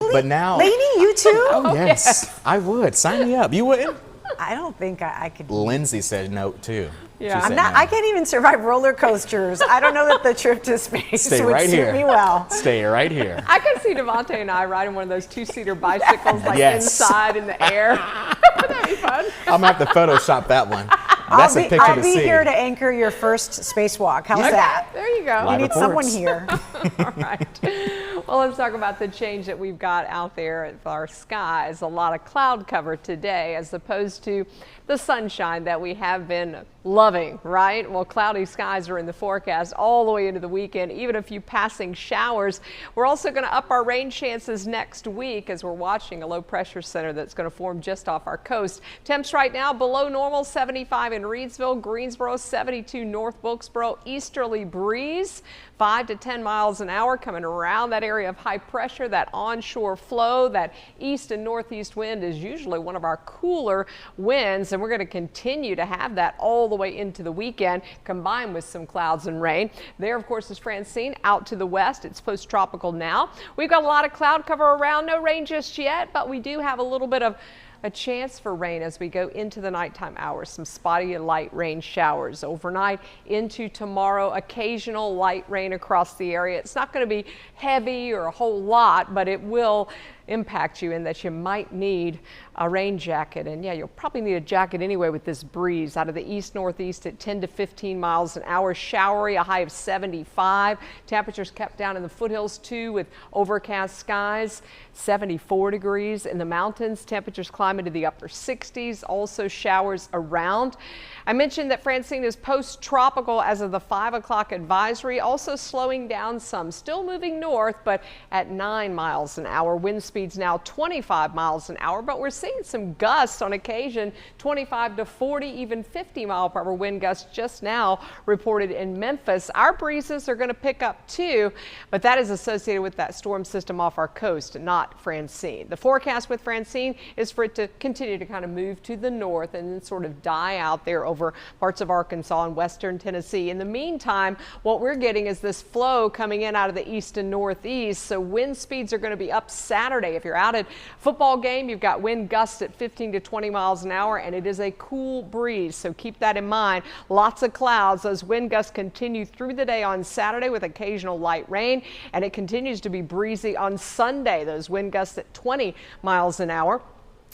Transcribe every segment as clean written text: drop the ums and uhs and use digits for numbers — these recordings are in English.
Really? But now, Lainey, you too? oh yes, I would. Sign me up. You wouldn't? I don't think I could. Lindsay said no too. Yeah, She said I can't even survive roller coasters. I don't know that the trip to space Stay would right suit here. me well. Stay right here. I could see Devontae and I riding one of those two-seater bicycles, like Yes. inside in the air. That'd be fun. I'm gonna have to Photoshop that one. That's a picture I'll to be see. here to anchor your first spacewalk. How's that? There you go. We Live need someone reports. here. All right. Well, let's talk about the change that we've got out there at our skies. A lot of cloud cover today as opposed to the sunshine that we have been loving, right? Well, cloudy skies are in the forecast all the way into the weekend, even a few passing showers. We're also going to up our rain chances next week as we're watching a low pressure center that's going to form just off our coast. Temps right now below normal, 75 in Reidsville, Greensboro, 72 North Wilkesboro, easterly breeze, 5 to 10 miles an hour coming around that area of high pressure, that onshore flow, that east and northeast wind is usually one of our cooler winds, and we're going to continue to have that all the way into the weekend combined with some clouds and rain. There, of course, is Francine out to the west. It's post-tropical now. We've got a lot of cloud cover around. No rain just yet, but we do have a little bit of a chance for rain as we go into the nighttime hours. Some spotty and light rain showers overnight into tomorrow. Occasional light rain across the area. It's not going to be heavy or a whole lot, but it will impact you in that you might need a rain jacket. And yeah, you'll probably need a jacket anyway with this breeze out of the east northeast at 10 to 15 miles an hour. Showery, a high of 75. Temperatures kept down in the foothills too with overcast skies. 74 degrees in the mountains. Temperatures climb into the upper 60s. Also showers around. I mentioned that Francine is post-tropical as of the 5 o'clock advisory. Also slowing down some. Still moving north, but at 9 miles an hour. Wind speeds now 25 miles an hour, but we're seeing some gusts on occasion, 25 to 40, even 50 mile per hour wind gusts just now reported in Memphis. Our breezes are going to pick up too, but that is associated with that storm system off our coast, not Francine. The forecast with Francine is for it to continue to kind of move to the north and then sort of die out there over parts of Arkansas and western Tennessee. In the meantime, what we're getting is this flow coming in out of the east and northeast, so wind speeds are going to be up Saturday. If you're out at a football game, you've got wind gusts at 15 to 20 miles an hour, and it is a cool breeze, so keep that in mind. Lots of clouds. Those wind gusts continue through the day on Saturday with occasional light rain, and it continues to be breezy on Sunday. Those wind gusts at 20 miles an hour.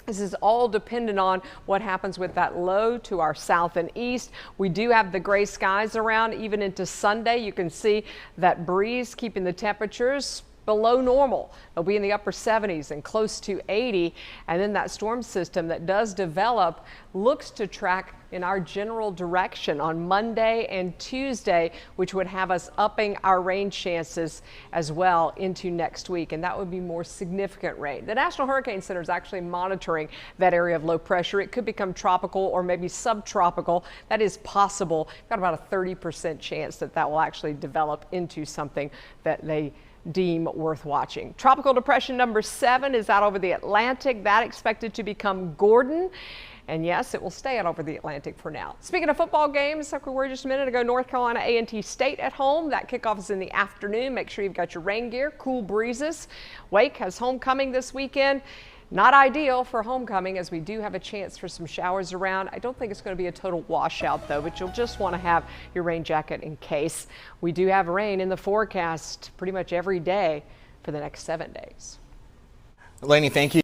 This is all dependent on what happens with that low to our south and east. We do have the gray skies around even into Sunday. You can see that breeze keeping the temperatures below normal. It'll be in the upper 70s and close to 80. And then that storm system that does develop looks to track in our general direction on Monday and Tuesday, which would have us upping our rain chances as well into next week. And that would be more significant rain. The National Hurricane Center is actually monitoring that area of low pressure. It could become tropical or maybe subtropical. That is possible. Got about a 30% chance that that will actually develop into something that they deem worth watching. Tropical depression number 7 is out over the Atlantic. That expected to become Gordon. And yes, it will stay out over the Atlantic for now. Speaking of football games, like we were just a minute ago, North Carolina A&T State at home. That kickoff is in the afternoon. Make sure you've got your rain gear, cool breezes. Wake has homecoming this weekend. Not ideal for homecoming as we do have a chance for some showers around. I don't think it's going to be a total washout though, but you'll just want to have your rain jacket in case. We do have rain in the forecast pretty much every day for the next 7 days. Lainey, thank you.